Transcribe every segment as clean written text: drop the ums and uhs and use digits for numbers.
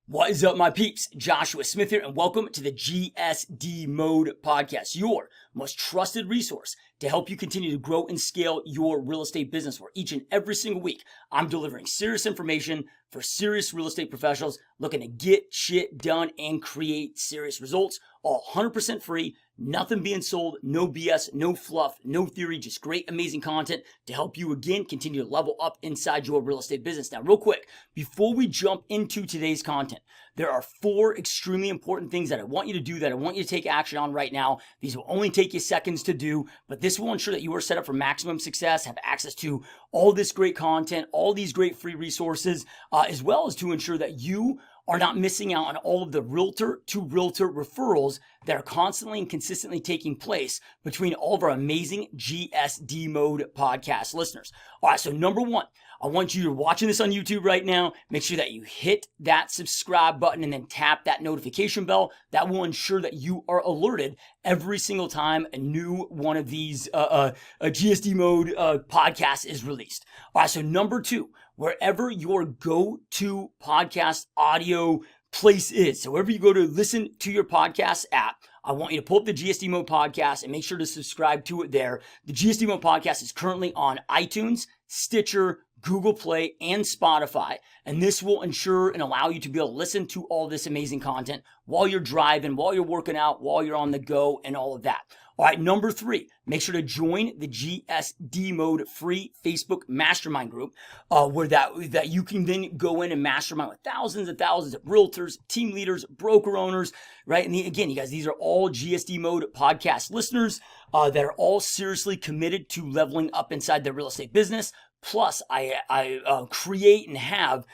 What is up, my peeps? Joshua Smith here, and welcome to the GSD Mode Podcast, your most trusted resource to help you continue to grow and scale your real estate business. Where each and every single week, I'm delivering serious information for serious real estate professionals looking to get shit done and create serious results, all 100% free, nothing being sold, no BS, no fluff, no theory, just great, amazing content to help you, again, continue to level up inside your real estate business. Now, real quick, before we jump into today's content, there are 4 extremely important things that I want you to do, that I want you to take action on right now. These will only take you seconds to do, but this will ensure that you are set up for maximum success, have access to all this great content, all these great free resources, as well as to ensure that you are not missing out on all of the realtor to realtor referrals that are constantly and consistently taking place between all of our amazing GSD Mode podcast listeners. All right, so number 1, I want you to watching this on YouTube right now, make sure that you hit that subscribe button and then tap that notification bell. That will ensure that you are alerted every single time a new one of these GSD Mode podcasts is released. All right, so number 2, wherever your go-to podcast audio place is. So wherever you go to listen to your podcast app, I want you to pull up the GSD Mode Podcast and make sure to subscribe to it there. The GSD Mode Podcast is currently on iTunes, Stitcher, Google Play, and Spotify. And this will ensure and allow you to be able to listen to all this amazing content while you're driving, while you're working out, while you're on the go, and all of that. All right, number 3, make sure to join the GSD Mode free Facebook mastermind group, where that you can then go in and mastermind with thousands and thousands of realtors, team leaders, broker owners, right? And again, you guys, these are all GSD Mode podcast listeners that are all seriously committed to leveling up inside their real estate business. Plus, I create and have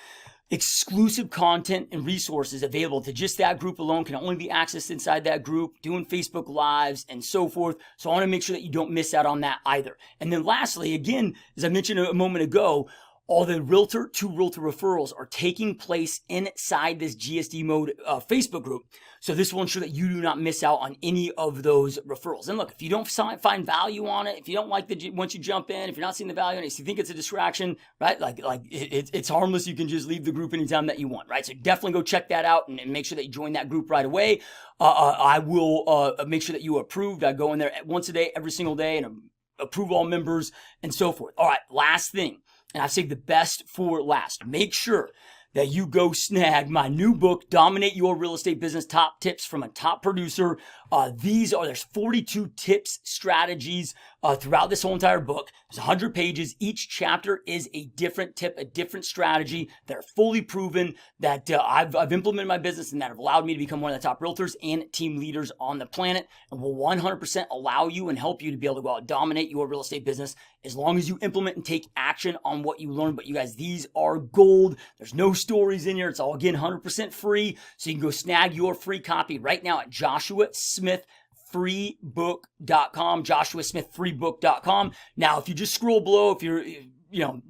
exclusive content and resources available to just that group alone, can only be accessed inside that group, doing Facebook Lives and so forth. So I want to make sure that you don't miss out on that either. And then lastly, again, as I mentioned a moment ago, all the realtor to realtor referrals are taking place inside this GSD Mode Facebook group. So this will ensure that you do not miss out on any of those referrals. And look, if you don't find value on it, if you don't like once you jump in, if you're not seeing the value in it, if you think it's a distraction, right? It's harmless. You can just leave the group anytime that you want, right? So definitely go check that out and make sure that you join that group right away. I will make sure that you are approved. I go in there once a day, every single day, and approve all members and so forth. All right, last thing. And I've saved the best for last. Make sure that you go snag my new book, Dominate Your Real Estate Business, Top Tips from a Top Producer. There's 42 tips, strategies throughout this whole entire book. There's 100 pages. Each chapter is a different tip, a different strategy that are fully proven, that I've implemented in my business and that have allowed me to become one of the top realtors and team leaders on the planet, and will 100% allow you and help you to be able to go out and dominate your real estate business as long as you implement and take action on what you learn. But you guys, these are gold. There's no stories in here. It's all, again, 100% free. So you can go snag your free copy right now at joshuasmithfreebook.com, joshuasmithfreebook.com. Now, if you just scroll below, if you're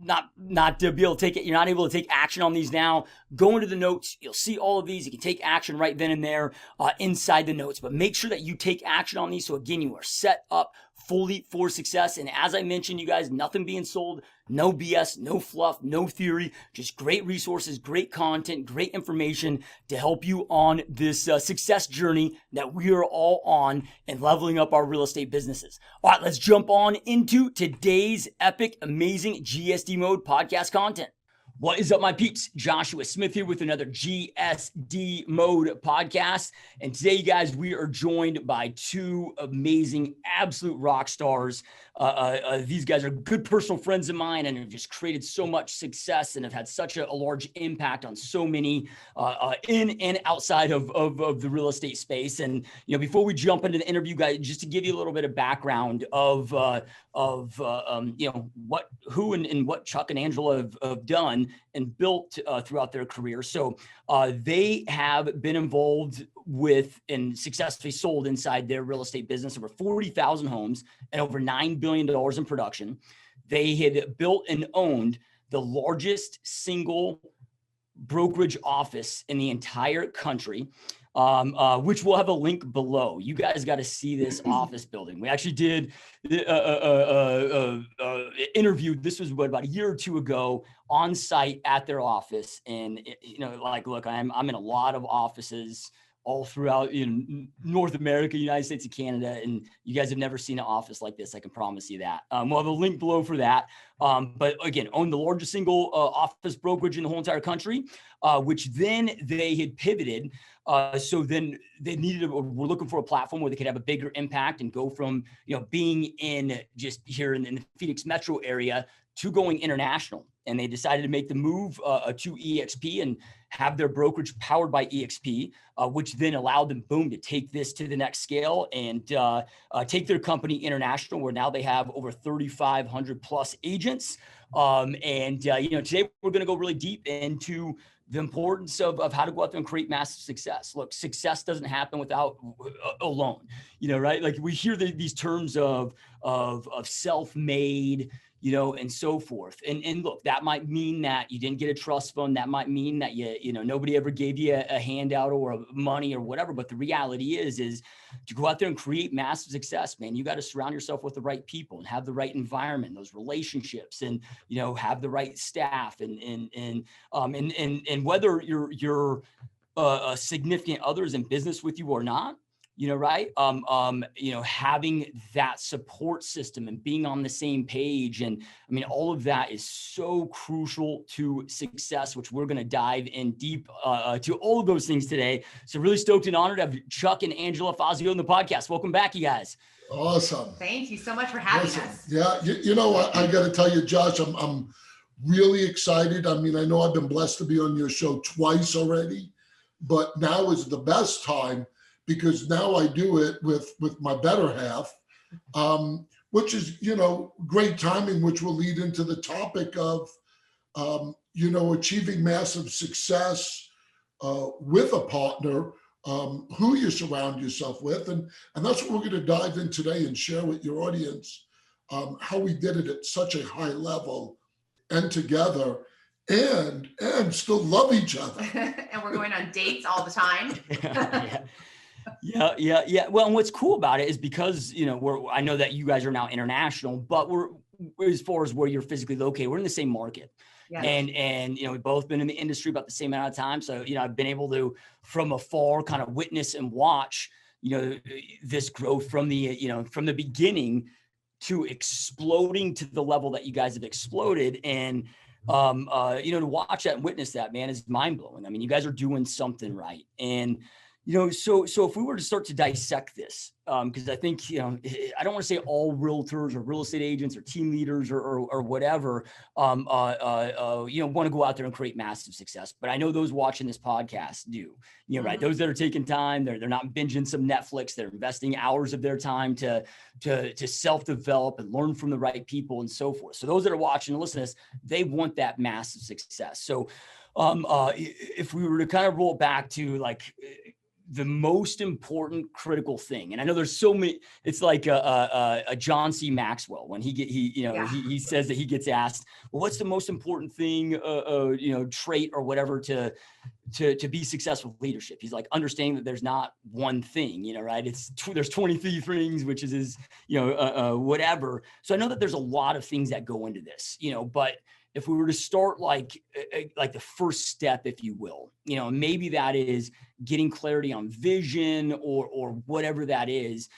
not to be able to take it, you're not able to take action on these now, go into the notes. You'll see all of these. You can take action right then and there inside the notes, but make sure that you take action on these. So again, you are set up fully for success. And as I mentioned, you guys, nothing being sold, no BS, no fluff, no theory, just great resources, great content, great information to help you on this success journey that we are all on and leveling up our real estate businesses. All right, let's jump on into today's epic, amazing GSD Mode podcast content. What is up, my peeps? Joshua Smith here with another GSD Mode podcast. And today, you guys, we are joined by 2 amazing, absolute rock stars. These guys are good personal friends of mine and have just created so much success and have had such a large impact on so many in and outside of the real estate space. And, before we jump into the interview, guys, just to give you a little bit of background of who and what Chuck and Angela have done and built throughout their career. So they have been involved with and successfully sold inside their real estate business over 40,000 homes and over $9 billion in production. They had built and owned the largest single brokerage office in the entire country. which we'll have a link below. You guys got to see this office building. We actually did interview. This was about a year or two ago on site at their office. And, look, I'm in a lot of offices all throughout North America, United States, and Canada. And you guys have never seen an office like this. I can promise you that. We'll have a link below for that. But again, own the largest single office brokerage in the whole entire country, which then they had pivoted. So then they we're looking for a platform where they could have a bigger impact and go from, being in just here in the Phoenix metro area to going international. And they decided to make the move to EXP and have their brokerage powered by EXP, which then allowed them, boom, to take this to the next scale and take their company international, where now they have over 3,500 plus agents. Today we're going to go really deep into the importance of how to go out there and create massive success. Look, success doesn't happen without alone, right? Like we hear these terms of self-made, and so forth. And look, that might mean that you didn't get a trust fund. That might mean that nobody ever gave you a handout or money or whatever. But the reality is to go out there and create massive success, man, you got to surround yourself with the right people and have the right environment, those relationships, and have the right staff, and whether you're a significant others in business with you or not. Right. Having that support system and being on the same page. And all of that is so crucial to success, which we're going to dive in deep to all of those things today. So really stoked and honored to have Chuck and Angela Fazio on the podcast. Welcome back, you guys. Awesome. Thank you so much for having us. Yeah. I got to tell you, Josh, I'm really excited. I know I've been blessed to be on your show twice already, but now is the best time, because now I do it with my better half, which is, great timing, which will lead into the topic of, achieving massive success with a partner, who you surround yourself with. And that's what we're going to dive in today and share with your audience, how we did it at such a high level and together and still love each other. And we're going on dates all the time. Yeah. Well, and what's cool about it is because, I know that you guys are now international, but we're, as far as where you're physically located, we're in the same market. Yes. And we've both been in the industry about the same amount of time. So, I've been able to, from afar, kind of witness and watch, this growth from the beginning to exploding to the level that you guys have exploded. And, to watch that and witness that, man, is mind blowing. You guys are doing something right. And, so if we were to start to dissect this, because I think, I don't want to say all realtors or real estate agents or team leaders or whatever, want to go out there and create massive success. But I know those watching this podcast do, right? Those that are taking time, they're not binging some Netflix, they're investing hours of their time to self-develop and learn from the right people and so forth. So those that are watching and listening to this, they want that massive success. So if we were to kind of roll back to the most important critical thing. And I know there's so many, it's like a John C. Maxwell, when he says that he gets asked, well, what's the most important thing, trait or whatever to be successful with leadership? He's like, understanding that there's not one thing, right? There's 23 things, which is whatever. So I know that there's a lot of things that go into this, but if we were to start like the first step, if you will, maybe that is getting clarity on vision or whatever that is,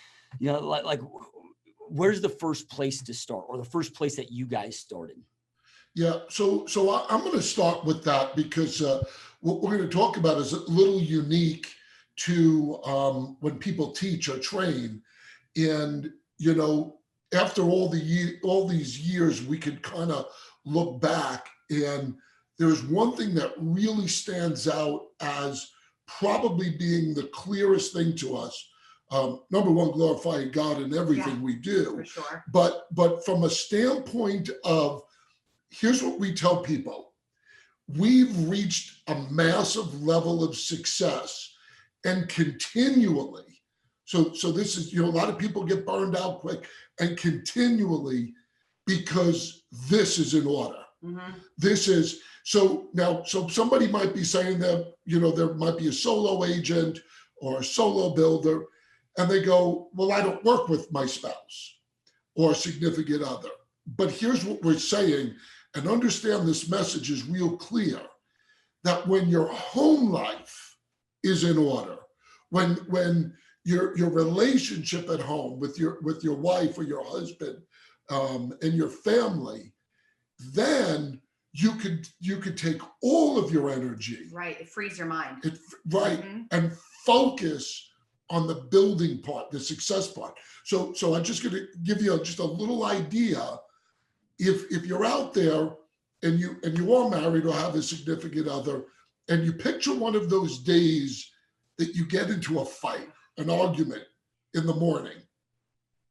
where's the first place to start, or the first place that you guys started? Yeah. So I'm going to start with that, because what we're going to talk about is a little unique to when people teach or train. And, after all these years, we could kind of look back, and there's one thing that really stands out as probably being the clearest thing to us. Number one, glorifying God in everything we do. For sure. But from a standpoint of, here's what we tell people: we've reached a massive level of success, and continually. So this is, a lot of people get burned out quick, and continually, because this is in order. Mm-hmm. This is, so somebody might be saying that, there might be a solo agent or a solo builder, and they go, well, I don't work with my spouse or significant other. But here's what we're saying, and understand this message is real clear, that when your home life is in order, when your relationship at home with your wife or your husband and your family, then you could take all of your energy. Right. It frees your mind. And focus on the building part, the success part. So I'm just going to give you just a little idea. If you're out there and you are married or have a significant other, and you picture one of those days that you get into a fight, an argument in the morning,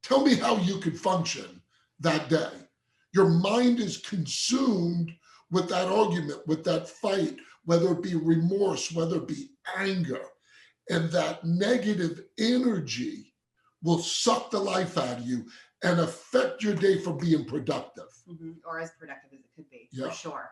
tell me how you could function that day. Your mind is consumed with that argument, with that fight, whether it be remorse, whether it be anger. And that negative energy will suck the life out of you and affect your day from being productive. Or as productive as it could be, Yeah. for sure.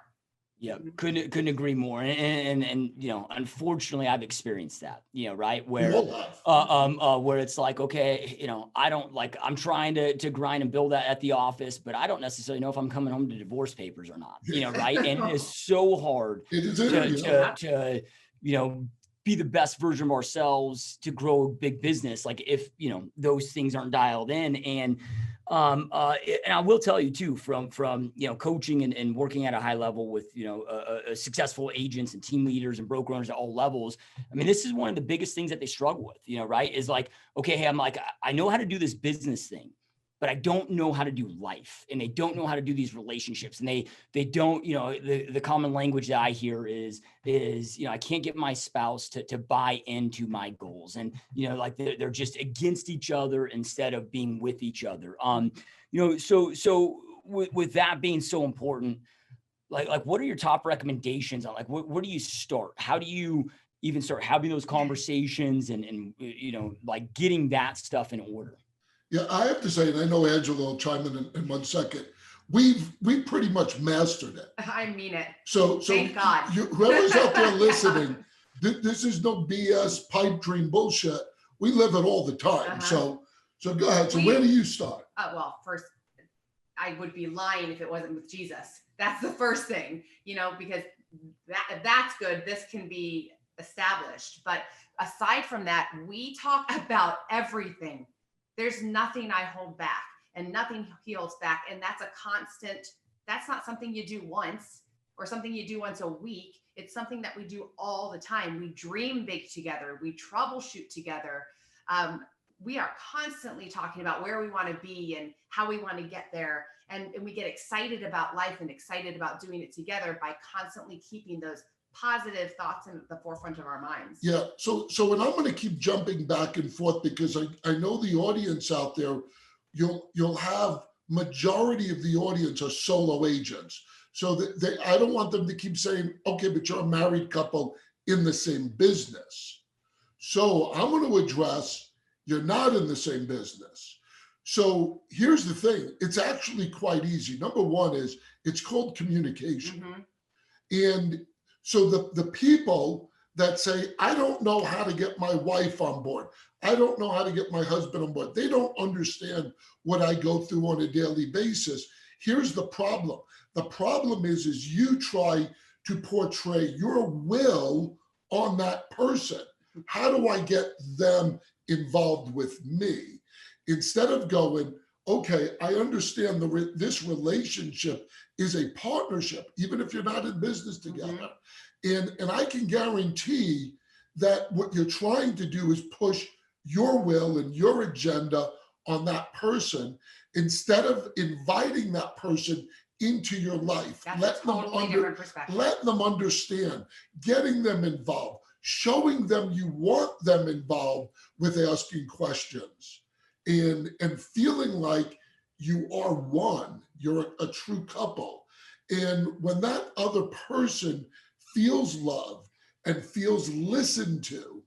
Yeah, couldn't agree more. And you know, unfortunately, I've experienced that. You know, right, where where it's like, okay, you know, I'm trying to grind and build that at the office, but I don't necessarily know if I'm coming home to divorce papers or not. You know, right? And it's so hard to you know, be the best version of ourselves to grow a big business. Like if, you know, those things aren't dialed in. And I will tell you too, from, you know, coaching and working at a high level with, you know, successful agents and team leaders and broker owners at all levels. I mean, this is one of the biggest things that they struggle with, you know, right? Is like, okay, hey, I know how to do this business thing, but I don't know how to do life, and they don't know how to do these relationships, and they don't, you know, the common language that I hear is, you know, I can't get my spouse to buy into my goals. And, you know, like they're just against each other instead of being with each other. You know, so with that being so important, like what are your top recommendations on like, where do you start? How do you even start having those conversations and, you know, like getting that stuff in order? Yeah, I have to say, and I know Angela will chime in 1 second. We've pretty much mastered it. I mean it. So Thank God. Whoever's out there listening, this is no BS pipe dream bullshit. We live it all the time. So go ahead. So where do you start? Well, first, I would be lying if it wasn't with Jesus. That's the first thing, you know, because that's good. This can be established. But aside from that, we talk about everything. There's nothing I hold back and nothing he holds back. And that's a constant, that's not something you do once or something you do once a week. It's something that we do all the time. We dream big together. We troubleshoot together. We are constantly talking about where we want to be and how we want to get there. And we get excited about life and excited about doing it together by constantly keeping those positive thoughts in the forefront of our minds. Yeah. So and I'm going to keep jumping back and forth because I know the audience out there, you'll have majority of the audience are solo agents. So that I don't want them to keep saying, okay, but you're a married couple in the same business. So I'm going to address, you're not in the same business. So here's the thing. It's actually quite easy. Number one is it's called communication. And so the people that say, I don't know how to get my wife on board, I don't know how to get my husband on board, they don't understand what I go through on a daily basis. Here's the problem. The problem is you try to portray your will on that person. How do I get them involved with me? Instead of going, okay, I understand this relationship is a partnership, even if you're not in business together. And I can guarantee that what you're trying to do is push your will and your agenda on that person instead of inviting that person into your life. That's different perspective. Let them understand, getting them involved, showing them you want them involved with asking questions and feeling like you are one, you're a true couple. And when that other person feels loved and feels listened to,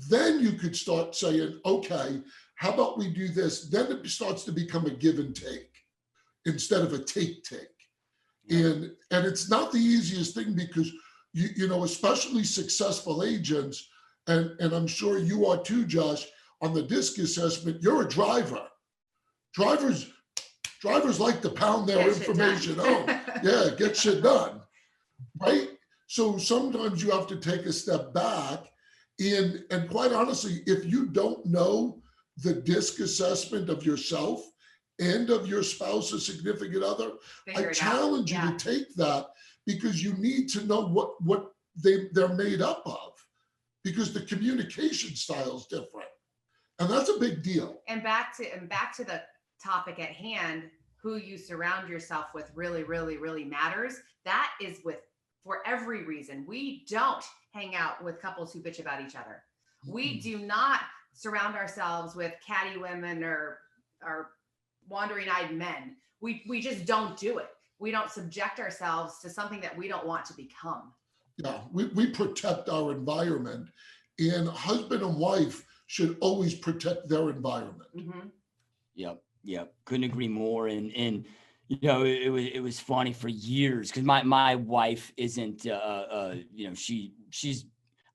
then you could start saying, okay, how about we do this? Then it starts to become a give and take instead of a take. And it's not the easiest thing because, you know, especially successful agents, and I'm sure you are too, Josh, on the DISC assessment, you're a driver. Drivers like to pound their information home. Yeah, get shit done, right? So sometimes you have to take a step back. And quite honestly, if you don't know the DISC assessment of yourself and of your spouse or significant other, I challenge you to take that, because you need to know what they're made up of, because the communication style is different. And that's a big deal. And back to the topic at hand, who you surround yourself with really, really, really matters. That is for every reason. We don't hang out with couples who bitch about each other. We do not surround ourselves with catty women or wandering-eyed men. We just don't do it. We don't subject ourselves to something that we don't want to become. Yeah, we protect our environment, and husband and wife should always protect their environment. Mm-hmm. Yep. Couldn't agree more. And you know, it was funny for years, because my wife isn't, you know, she's,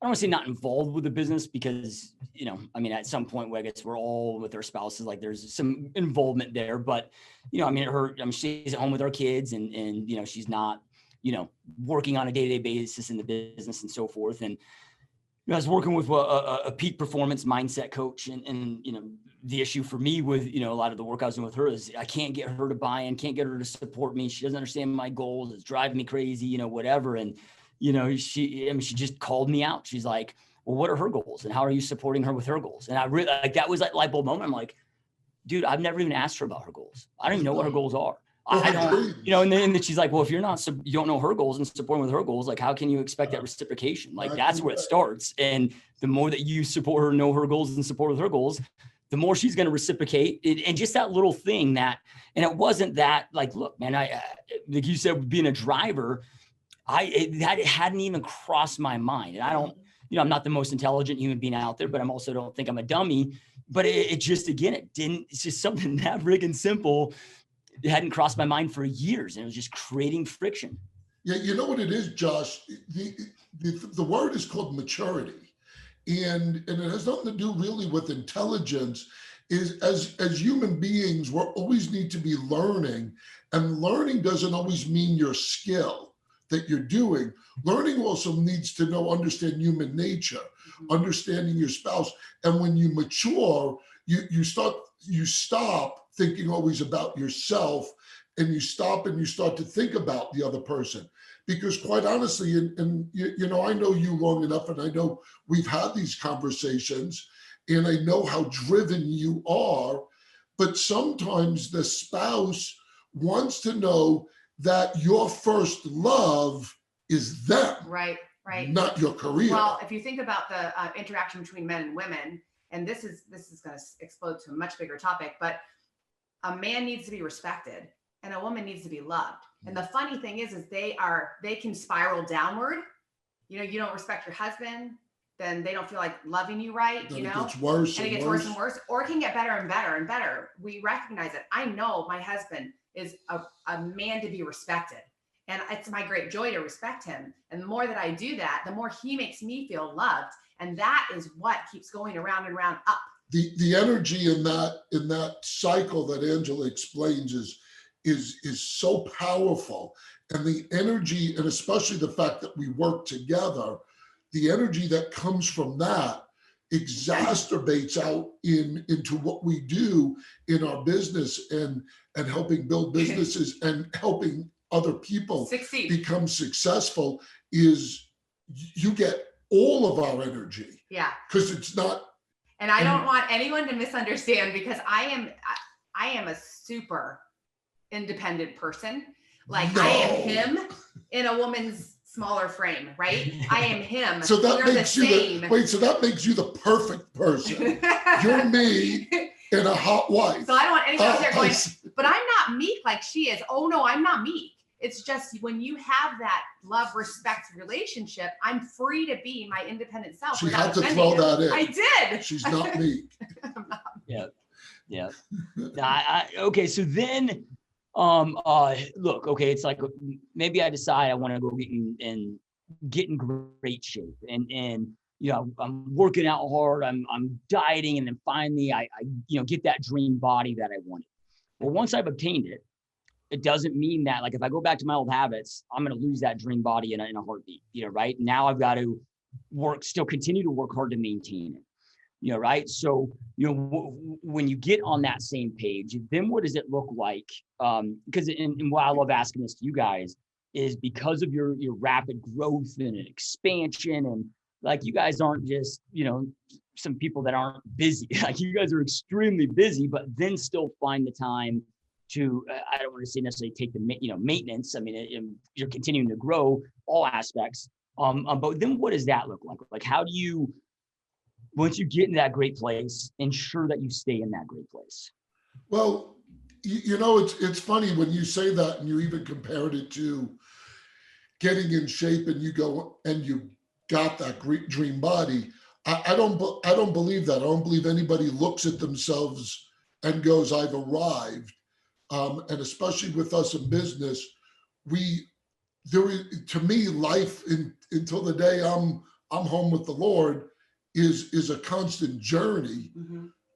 I don't want to say not involved with the business, because, you know, I mean, at some point, I guess we're all with our spouses, like there's some involvement there, but, you know, I mean, she's at home with our kids, and, you know, she's not, you know, working on a day-to-day basis in the business and so forth. And, you know, I was working with a peak performance mindset coach, and, you know, the issue for me with, you know, a lot of the work I was doing with her is I can't get her to buy in, can't get her to support me. She doesn't understand my goals. It's driving me crazy, you know, whatever. And, you know, she just called me out. She's like, well, what are her goals? And how are you supporting her with her goals? And I really, like, that was like light bulb moment. I'm like, dude, I've never even asked her about her goals. I don't even know what her goals are. I don't, you know, and then she's like, well, if you don't know her goals and supporting with her goals, like, how can you expect that reciprocation? Like, that's where it starts. And the more that you support her, know her goals, and support with her goals, the more she's going to reciprocate. And just that little thing and it wasn't that, like, look, man, like you said, being a driver, that hadn't even crossed my mind. And I don't, you know, I'm not the most intelligent human being out there, but I'm also don't think I'm a dummy. But it just, again, it's just something that freaking simple. It hadn't crossed my mind for years, and it was just creating friction. Yeah, you know what it is, Josh? The word is called maturity, and it has nothing to do really with intelligence. Is as human beings, we always need to be learning, and learning doesn't always mean your skill that you're doing. Learning also needs to understand human nature, understanding your spouse, and when you mature, you stop thinking always about yourself, and you start to think about the other person. Because quite honestly, and you know, I know you long enough, and I know we've had these conversations, and I know how driven you are, but sometimes the spouse wants to know that your first love is them. Right. Not your career. Well, if you think about the interaction between men and women, and this is going to explode to a much bigger topic, but a man needs to be respected and a woman needs to be loved. And the funny thing is they can spiral downward. You know, you don't respect your husband, then they don't feel like loving you right. Then you know, it gets worse, and it gets worse and worse, or it can get better and better and better. We recognize it. I know my husband is a man to be respected, and it's my great joy to respect him. And the more that I do that, the more he makes me feel loved. And that is what keeps going around and around up. The energy in that cycle that Angela explains is so powerful, and the energy, and especially the fact that we work together, the energy that comes from that exacerbates out into what we do in our business, and helping build businesses and helping other people succeed, become successful. Is you get all of our energy. Yeah, because it's not. And I don't want anyone to misunderstand, because I am a super independent person. Like, no. I am him in a woman's smaller frame, right? I am him. So that makes you so that makes you the perfect person. You're me and a hot wife. So I don't want anyone out there going, but I'm not meek like she is. Oh no, I'm not meek. It's just when you have that love, respect relationship, I'm free to be my independent self. She had to throw that in. I did. She's not meek. Yeah. Okay. So then, look, okay. It's like, maybe I decide I want to go get in great shape. And I'm working out hard, I'm dieting, and then finally I get that dream body that I wanted. Well, once I've obtained it, it doesn't mean that, like, if I go back to my old habits, I'm going to lose that dream body in a heartbeat, right? Now I've got to continue to work hard to maintain it, right? So, when you get on that same page, then what does it look like? Because, and why I love asking this to you guys is because of your rapid growth and expansion, and like, you guys aren't just, some people that aren't busy. Like, you guys are extremely busy, but then still find the time to, I don't want to say necessarily take the, maintenance. I mean, you're continuing to grow all aspects. But then what does that look like? Like, how do you, once you get in that great place, ensure that you stay in that great place? Well, it's funny when you say that, and you even compared it to getting in shape, and you go and you got that great dream body. I don't believe that. I don't believe anybody looks at themselves and goes, I've arrived. And especially with us in business, to me, life until the day I'm home with the Lord is a constant journey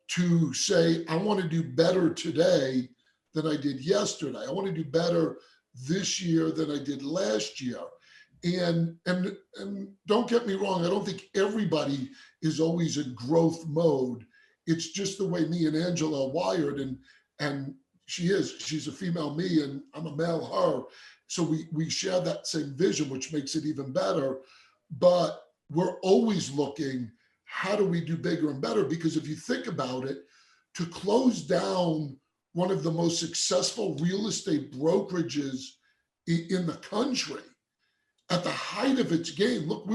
to say, I want to do better today than I did yesterday. I want to do better this year than I did last year. And don't get me wrong, I don't think everybody is always in growth mode. It's just the way me and Angela are wired, and she's a female me and I'm a male her. So we share that same vision, which makes it even better. But we're always looking, how do we do bigger and better? Because if you think about it, to close down one of the most successful real estate brokerages in the country at the height of its game, look,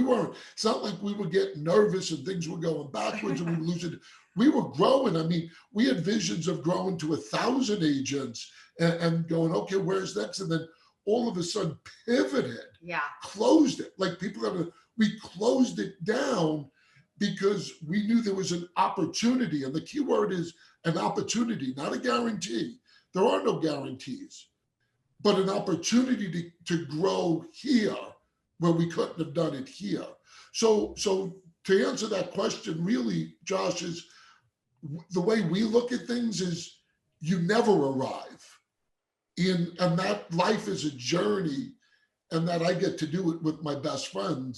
it's not like we were getting nervous and things were going backwards and we were losing. We were growing. I mean, we had visions of growing to 1,000 agents and going, okay, where's next? And then all of a sudden pivoted, closed it. Like we closed it down because we knew there was an opportunity. And the key word is an opportunity, not a guarantee. There are no guarantees, but an opportunity to grow here where we couldn't have done it here. So to answer that question, really, Josh, is the way we look at things is you never arrive. And that life is a journey, and that I get to do it with my best friend,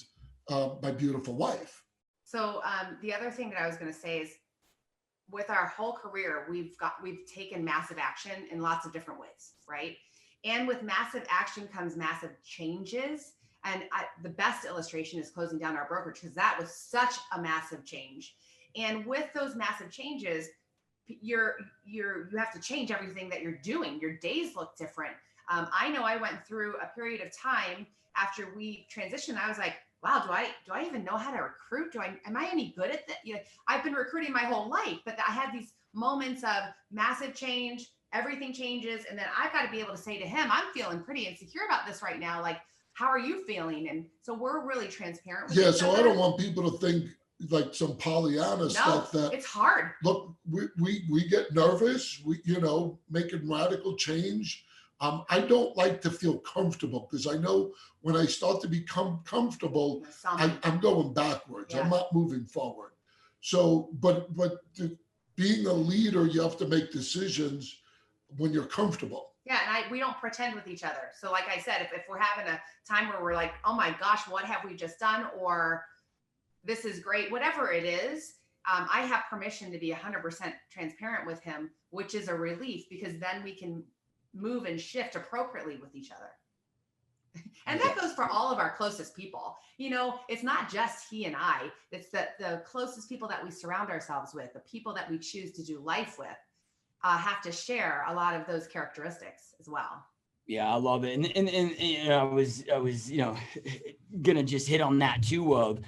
my beautiful wife. So the other thing that I was going to say is, with our whole career, we've taken massive action in lots of different ways, right? And with massive action comes massive changes. And the best illustration is closing down our brokerage, because that was such a massive change. And with those massive changes, you have to change everything that you're doing. Your days look different. I know I went through a period of time after we transitioned. I was like, wow, do I even know how to recruit? Am I any good at that? I've been recruiting my whole life, but I had these moments of massive change. Everything changes, and then I've got to be able to say to him, I'm feeling pretty insecure about this right now. Like, how are you feeling? And so we're really transparent with each so other. I don't want people to think like some Pollyanna stuff that it's hard. Look, we get nervous, making radical change. I don't like to feel comfortable, because I know when I start to become comfortable, I'm going backwards. Yeah. I'm not moving forward. So, but being a leader, you have to make decisions when you're comfortable. Yeah, and we don't pretend with each other. So like I said, if we're having a time where we're like, oh my gosh, what have we just done? Or this is great, whatever it is, I have permission to be 100% transparent with him, which is a relief, because then we can move and shift appropriately with each other. And that goes for all of our closest people. It's not just he and I, it's the closest people that we surround ourselves with, the people that we choose to do life with, have to share a lot of those characteristics as well. Yeah, I love it. And I was gonna just hit on that too, of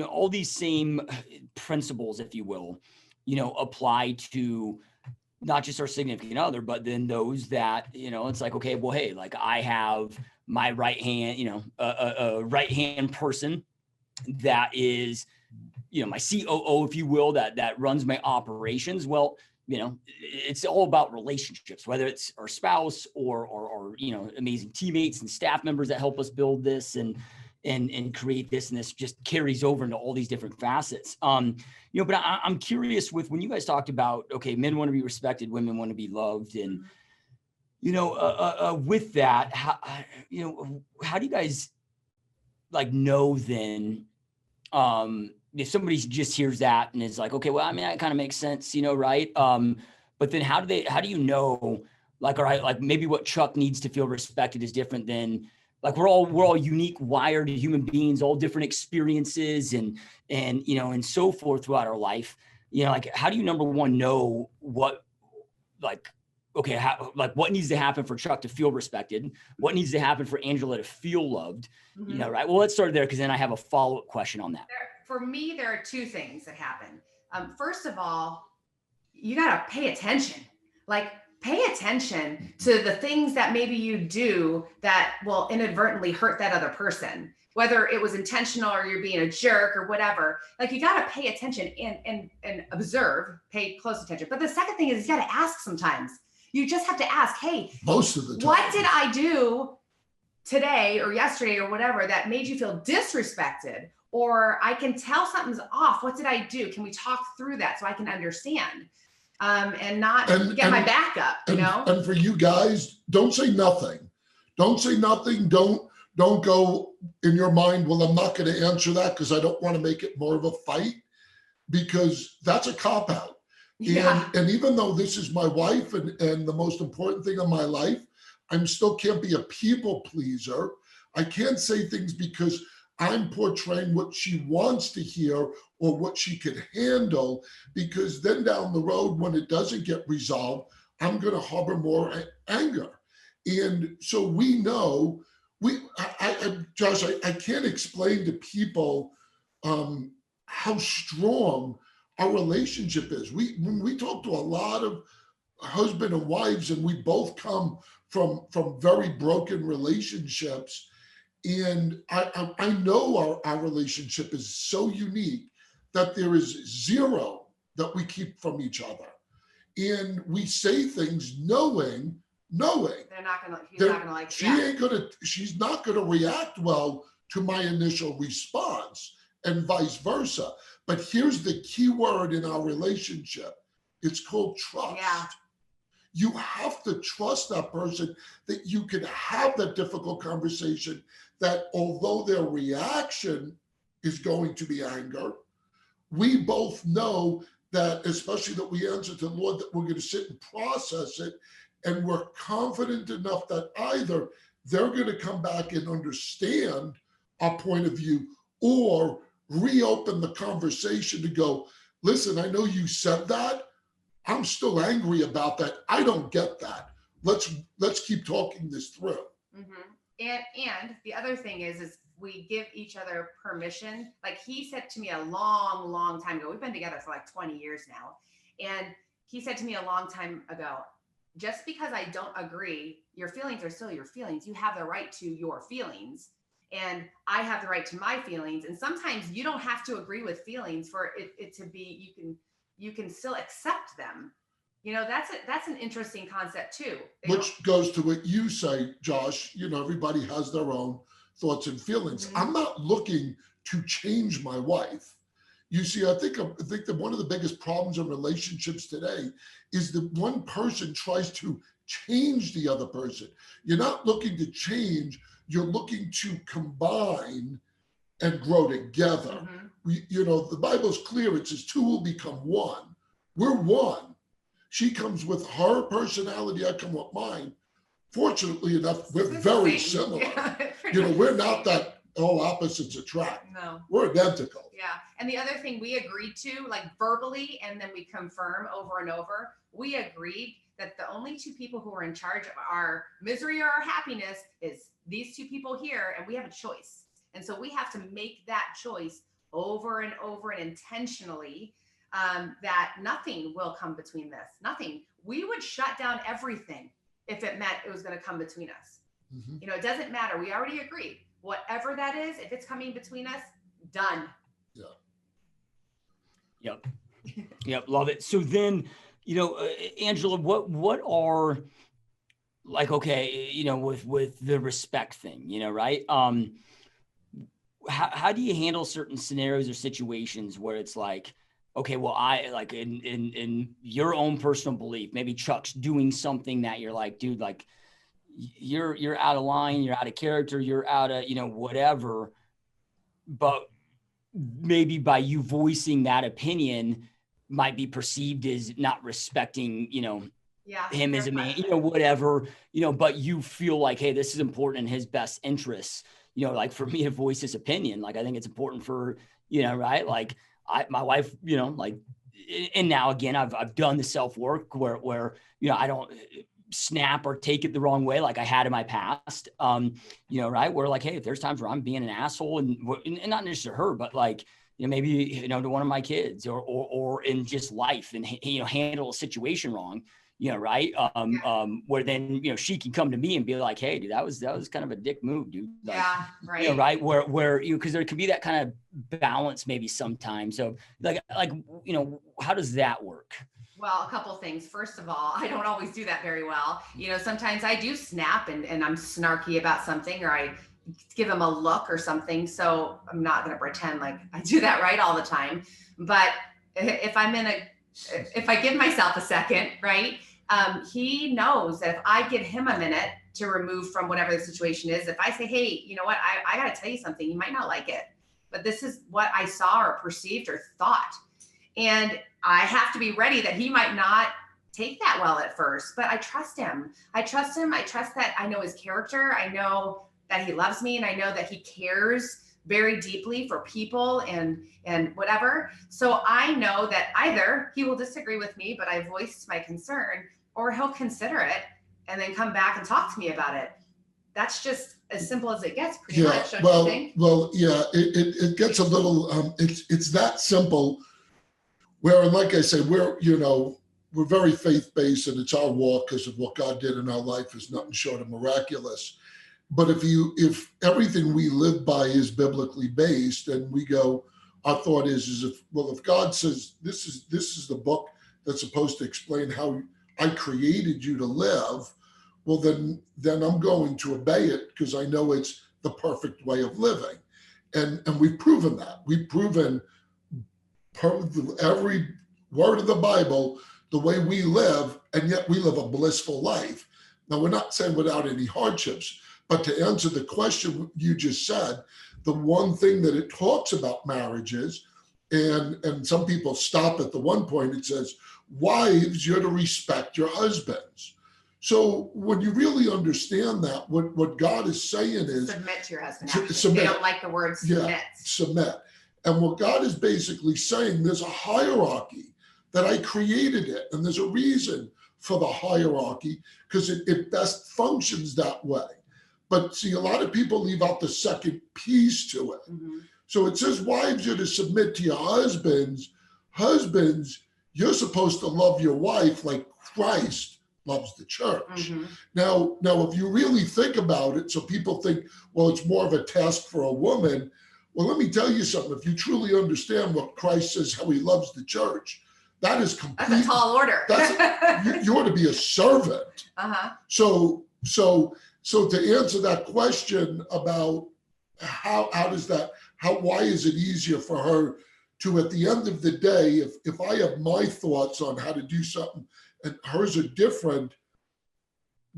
all these same principles, if you will, apply to not just our significant other, but then those that, it's like, okay, well, hey, like, I have my right hand, a right hand person that is, my COO, if you will, that runs my operations. Well, it's all about relationships, whether it's our spouse or amazing teammates and staff members that help us build this. And and create this, and this just carries over into all these different facets. But I'm curious with when you guys talked about, okay, men want to be respected, women want to be loved. And, with that, how do you guys know then, if somebody just hears that and is like, okay, well, I mean, that kind of makes sense, right? But then how do you know, all right, maybe what Chuck needs to feel respected is different than, we're all unique, wired human beings, all different experiences and so forth throughout our life. How do you, number one, know what, what needs to happen for Chuck to feel respected? What needs to happen for Angela to feel loved? Right? Well, let's start there, because then I have a follow-up question on that. For me, there are two things that happen. First of all, you got to pay attention. Pay attention to the things that maybe you do that will inadvertently hurt that other person, whether it was intentional or you're being a jerk or whatever. You got to pay attention and observe, pay close attention. But the second thing is you got to ask sometimes. You just have to ask, hey, most of the time, what did I do today or yesterday or whatever that made you feel disrespected? Or I can tell something's off. What did I do? Can we talk through that so I can understand? And not get my back up, And for you guys, don't say nothing. Don't say nothing. Don't go in your mind, well, I'm not going to answer that because I don't want to make it more of a fight, because that's a cop-out. Yeah. And even though this is my wife and the most important thing in my life, I'm still can't be a people pleaser. I can't say things because I'm portraying what she wants to hear or what she could handle, because then down the road, when it doesn't get resolved, I'm going to harbor more anger. And so we know, Josh, I can't explain to people how strong our relationship is. When we talk to a lot of husband and wives, and we both come from very broken relationships, and I know our relationship is so unique that there is zero that we keep from each other. And we say things knowing she's not gonna react well to my initial response, and vice versa. But here's the key word in our relationship. It's called trust. Yeah. You have to trust that person, that you can have that difficult conversation, that although their reaction is going to be anger, we both know that, especially that we answer to the Lord, that we're going to sit and process it. And we're confident enough that either they're going to come back and understand our point of view, or reopen the conversation to go, listen, I know you said that. I'm still angry about that. I don't get that. Let's keep talking this through. Mm-hmm. And the other thing is we give each other permission. He said to me a long, long time ago, we've been together for 20 years now. And he said to me a long time ago, just because I don't agree, your feelings are still your feelings. You have the right to your feelings, and I have the right to my feelings. And sometimes you don't have to agree with feelings for it to be, you can still accept them. That's an interesting concept too. Which goes to what you say, Josh, everybody has their own thoughts and feelings. Mm-hmm. I'm not looking to change my wife. You see, I think that one of the biggest problems in relationships today is that one person tries to change the other person. You're not looking to change, you're looking to combine and grow together. Mm-hmm. The Bible's clear. It says two will become one. We're one. She comes with her personality, I come with mine. Fortunately enough, we're very similar. Yeah, we're not that all opposites attract. No. We're identical. Yeah. And the other thing we agreed to, verbally, and then we confirm over and over, we agreed that the only two people who are in charge of our misery or our happiness is these two people here, and we have a choice. And so we have to make that choice over and over and intentionally, that nothing will come between this. Nothing. We would shut down everything if it meant it was going to come between us. Mm-hmm. It doesn't matter. We already agreed. Whatever that is, if it's coming between us, done. Yeah. Yep. Love it. So then, Angela, what are with the respect thing, right? how do you handle certain scenarios or situations where it's like, okay, well, I like in your own personal belief, maybe Chuck's doing something that you're like, dude, like you're out of line, you're out of character, you're out of, whatever. But maybe by you voicing that opinion might be perceived as not respecting, him as a man, whatever, but you feel like, hey, this is important in his best interests, like for me to voice his opinion. Like, I think it's important for, right. Like my wife, like, and now again, I've done the self-work where, I don't snap or take it the wrong way like I had in my past, right. Where like, hey, if there's times where I'm being an asshole and not necessarily her, but like, maybe, to one of my kids or in just life and, handle a situation wrong, right. Where then, she can come to me and be like, hey, dude, that was kind of a dick move, dude. Like, yeah. Right. Right. Where, cause there could be that kind of balance maybe sometimes. So like, how does that work? Well, a couple things. First of all, I don't always do that very well. Sometimes I do snap and I'm snarky about something, or I give him a look or something. So I'm not going to pretend like I do that right all the time. But if I give myself a second, right, he knows that if I give him a minute to remove from whatever the situation is, if I say, hey, you know what, I got to tell you something, you might not like it, but this is what I saw or perceived or thought. And I have to be ready that he might not take that well at first, but I trust him. I trust that I know his character. I know that he loves me, and I know that he cares very deeply for people and whatever. So I know that either he will disagree with me, but I voiced my concern, or he'll consider it and then come back and talk to me about it. That's just as simple as it gets, pretty much, don't you think? Well, yeah, it gets a little, it's that simple. Where, like I say, we're very faith-based, and it's our walk because of what God did in our life is nothing short of miraculous. But if everything we live by is biblically based, and we go, our thought is if God says this is the book that's supposed to explain how I created you to live, well then I'm going to obey it because I know it's the perfect way of living, and we've proven that. We've proven every word of the Bible, the way we live, and yet we live a blissful life. Now, we're not saying without any hardships, but to answer the question you just said, the one thing that it talks about marriages, and some people stop at the one point, it says, wives, you're to respect your husbands. So when you really understand that, what God is saying is submit to your husband. Submit. They don't like the word submit. Yeah, submit. And what God is basically saying, there's a hierarchy that I created it. And there's a reason for the hierarchy because it best functions that way. But see, a lot of people leave out the second piece to it. Mm-hmm. So it says, wives, you're to submit to your husbands. Husbands, you're supposed to love your wife like Christ loves the church. Mm-hmm. Now, if you really think about it, so people think, well, it's more of a task for a woman. Well, let me tell you something. If you truly understand what Christ says, how he loves the church, that is complete. That's a tall order. You ought to be a servant. Uh-huh. So to answer that question about why is it easier for her to, at the end of the day, if I have my thoughts on how to do something and hers are different,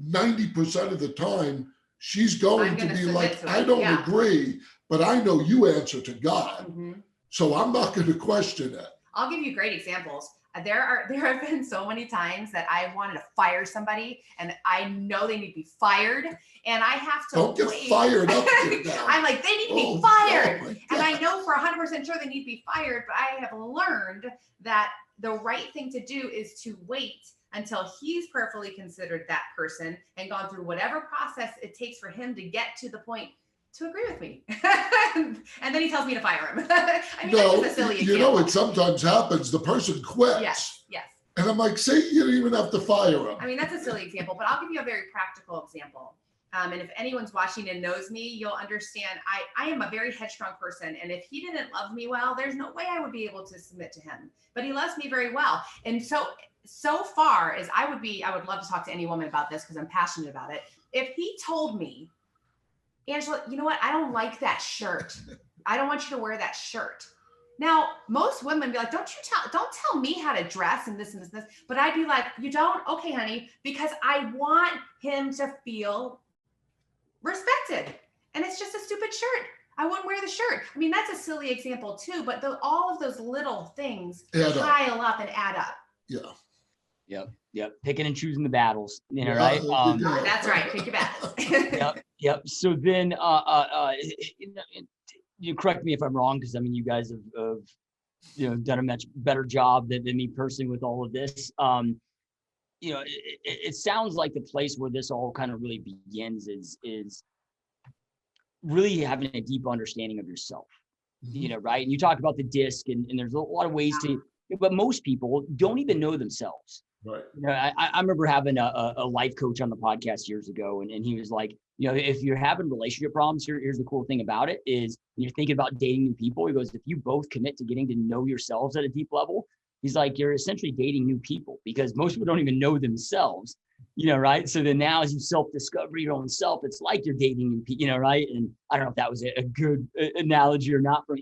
90% of the time, she's going to be like, I don't agree, but I know you answer to God. Mm-hmm. So I'm not going to question it. I'll give you great examples. There have been so many times that I wanted to fire somebody and I know they need to be fired and I have to Don't get fired up here now. I'm like, they need to be fired. And I know for 100% sure they need to be fired, but I have learned that the right thing to do is to wait until he's prayerfully considered that person and gone through whatever process it takes for him to get to the point to agree with me. And then he tells me to fire him. I mean, that's just a silly example. You know, it sometimes happens. The person quits. Yes. And I'm like, say you don't even have to fire him. I mean, that's a silly example, but I'll give you a very practical example. And if anyone's watching and knows me, you'll understand I am a very headstrong person. And if he didn't love me well, there's no way I would be able to submit to him. But he loves me very well. And so far as I would love to talk to any woman about this because I'm passionate about it. If he told me, Angela, you know what? I don't like that shirt. I don't want you to wear that shirt. Now, most women be like, don't tell me how to dress and this and this and this. But I'd be like, you don't? Okay, honey, because I want him to feel respected. And it's just a stupid shirt. I wouldn't wear the shirt. I mean, that's a silly example too, but all of those little things pile up and add up. Yeah. Yep. Picking and choosing the battles, right? That's right. Pick your battles. Yep. So then, you correct me if I'm wrong, because I mean, you guys have done a much better job than me personally with all of this. It sounds like the place where this all kind of really begins is really having a deep understanding of yourself, right? And you talk about the DISC, and there's a lot of ways but most people don't even know themselves. Right. I remember having a life coach on the podcast years ago, and he was like, if you're having relationship problems, here's the cool thing about it is when you're thinking about dating new people, he goes, if you both commit to getting to know yourselves at a deep level, he's like, you're essentially dating new people, because most people don't even know themselves, right? So then now as you self-discover your own self, it's like you're dating new people, right? And I don't know if that was a good analogy or not, but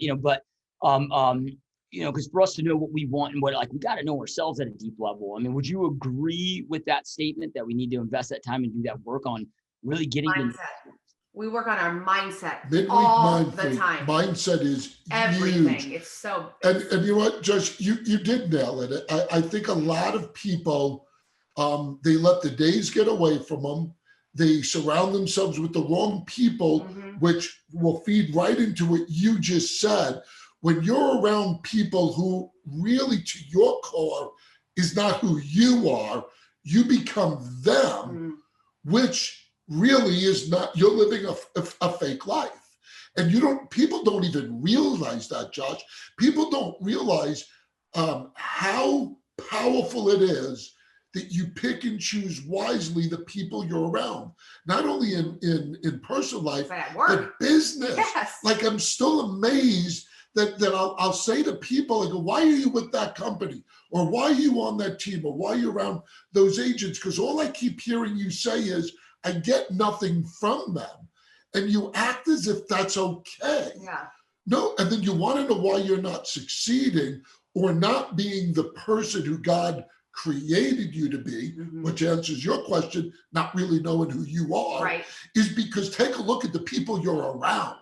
because for us to know what we want and what, we got to know ourselves at a deep level. I mean, would you agree with that statement that we need to invest that time and do that work on really getting mindset? We work on our mindset Midweek all the time. Mindset is everything. Huge. It's so. And you know what, Josh, you did nail it. I think a lot of people, they let the days get away from them. They surround themselves with the wrong people, which will feed right into what you just said. When you're around people who really to your core is not who you are, you become them, which really is not, you're living a fake life. And people don't even realize that, Josh. People don't realize how powerful it is that you pick and choose wisely the people you're around, not only in personal life, but business. Yes. I'm still amazed that I'll say to people, I go, why are you with that company? Or why are you on that team? Or why are you around those agents? Because all I keep hearing you say is, I get nothing from them. And you act as if that's okay. Yeah. No, and then you want to know why you're not succeeding or not being the person who God created you to be, which answers your question, not really knowing who you are, right, is because take a look at the people you're around.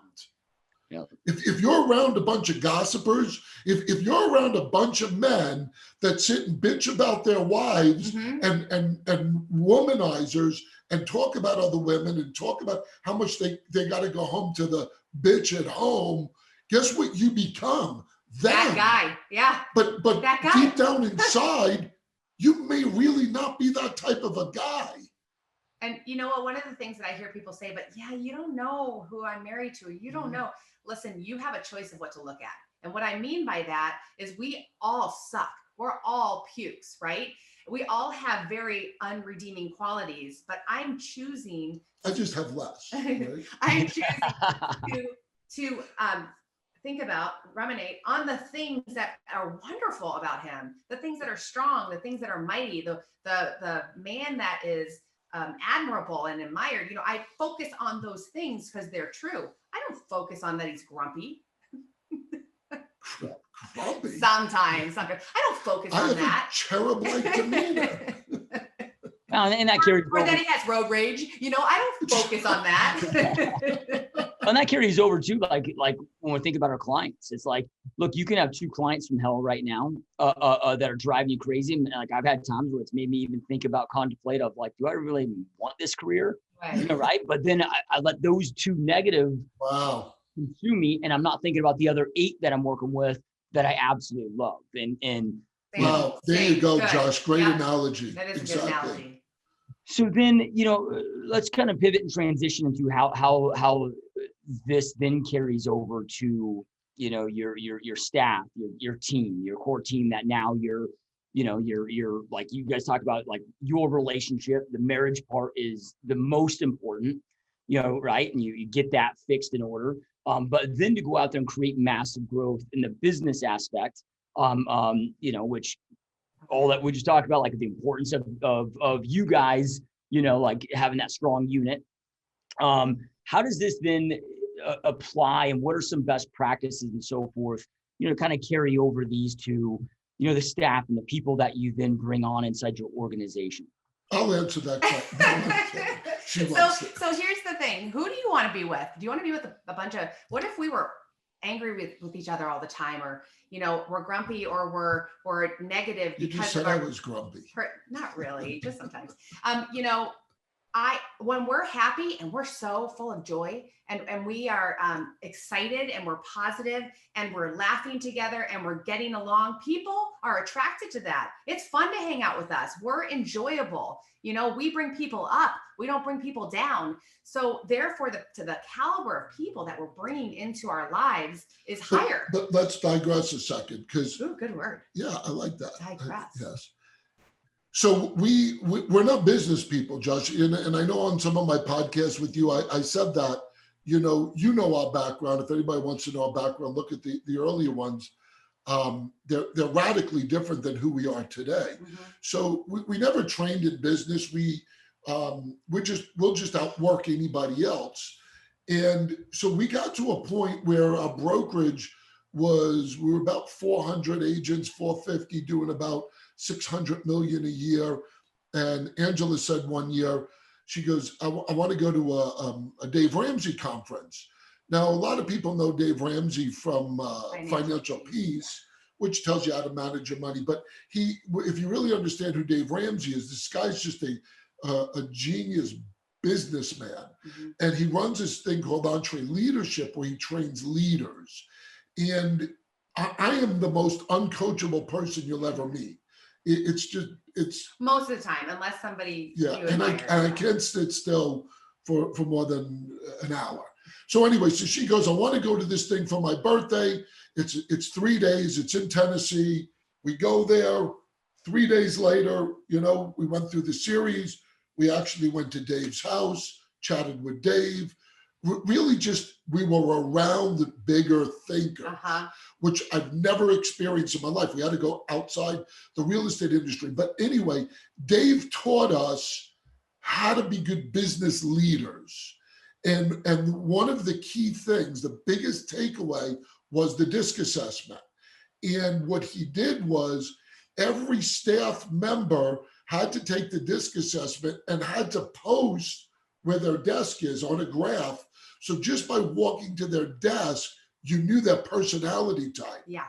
Yeah. If you're around a bunch of gossipers, if you're around a bunch of men that sit and bitch about their wives and womanizers and talk about other women and talk about how much they got to go home to the bitch at home, guess what you become? That guy. Yeah. But that guy. Deep down inside, you may really not be that type of a guy. And you know what? One of the things that I hear people say, but yeah, you don't know who I'm married to. You don't know. Listen, you have a choice of what to look at. And what I mean by that is we all suck. We're all pukes, right? We all have very unredeeming qualities, but I'm choosing. I just have less. Right? I'm choosing to think about, ruminate on the things that are wonderful about him, the things that are strong, the things that are mighty, the man that is admirable and admired. I focus on those things because they're true. I don't focus on that he's grumpy. Grumpy? Sometimes. I don't focus on that. Cherub-like demeanor. And that carries or that he has road rage. I don't focus on that. And that carries over too, like when we think about our clients, it's like, look, you can have 2 clients from hell right now that are driving you crazy. And I've had times where it's made me even think about, contemplate of do I really want this career? Right. Right. But then I let those 2 negative consume me, and I'm not thinking about the other 8 that I'm working with that I absolutely love. And wow, there you go, Josh. Great analogy. That is a good analogy. So then, let's kind of pivot and transition into how this then carries over to, your staff, your team, your core team that now you're like you guys talk about, your relationship, the marriage part is the most important, right? And you get that fixed in order. But then to go out there and create massive growth in the business aspect, which all that we just talked about, the importance of you guys, having that strong unit. How does this then, apply, and what are some best practices and so forth, kind of carry over these to, the staff and the people that you then bring on inside your organization? I'll answer that question. So here's the thing. Who do you want to be with? Do you want to be with a bunch of, what if we were angry with each other all the time, or, we're grumpy, or we're negative You because just said of our, I was grumpy. not really, just sometimes. When we're happy and we're so full of joy, and we are excited, and we're positive, and we're laughing together, and we're getting along, people are attracted to that. It's fun to hang out with us. We're enjoyable. We bring people up. We don't bring people down. So therefore, the caliber of people that we're bringing into our lives is higher. But let's digress a second, because Ooh, good word. Yeah, I like that. Digress. Yes. So we're not business people, Josh, and I know on some of my podcasts with you, I said that, you know our background. If anybody wants to know our background, look at the earlier ones. They're radically different than who we are today. Mm-hmm. So we never trained in business. We'll just outwork anybody else. And so we got to a point where our brokerage we were about 400 agents, 450, doing about 600 million a year. And Angela said one year, she goes, I want to go to a Dave Ramsey conference. Now, a lot of people know Dave Ramsey from Financial Peace, which tells you how to manage your money. But if you really understand who Dave Ramsey is, this guy's just a genius businessman. Mm-hmm. And he runs this thing called Entre Leadership, where he trains leaders. And I am the most uncoachable person you'll ever meet. It's Most of the time, unless somebody yeah, you and admire. I can't sit still for more than an hour. So anyway, so she goes, I want to go to this thing for my birthday. It's 3 days. It's in Tennessee. We go there. 3 days later, we went through the series. We actually went to Dave's house, chatted with Dave. Really we were around the bigger thinkers, which I've never experienced in my life. We had to go outside the real estate industry. But anyway, Dave taught us how to be good business leaders. And one of the key things, the biggest takeaway, was the DISC assessment. And what he did was every staff member had to take the DISC assessment and had to post where their desk is on a graph. So just by walking to their desk, you knew their personality type. Yeah.